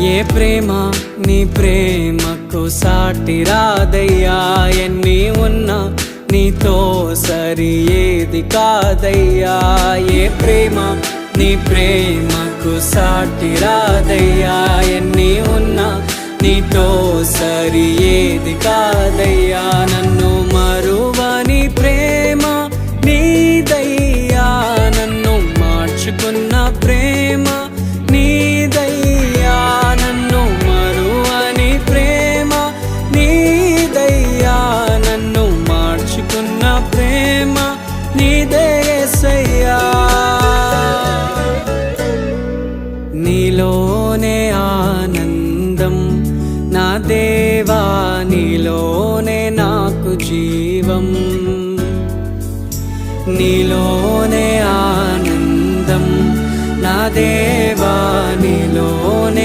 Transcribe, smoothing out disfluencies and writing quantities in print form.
ఏ ప్రేమ నీ ప్రేమకు సాటి రాదయ్యా, ఎన్ని ఉన్నా నీతో సరి ఏది కాదయ్యా. ఏ ప్రేమ నీ ప్రేమకు సాటి రాదయ్యా, ఎన్ని ఉన్నా నీతో సరి ఏది కాదయ్యా. నన్ను మరువని ప్రేమ నీదయ్యా, నన్ను మార్చుకున్న ప్రేమ నీదయ్యా. నన్ను మరువని ప్రేమ నీదయ్యా, నన్ను మార్చుకున్న ప్రేమ నీదే యేసయ్యా. నీలోనే ఆనందం నా దేవా, నీలోనే నాకు జీవం. నీలోనే ఆనందం నా దేవా, నీలోనే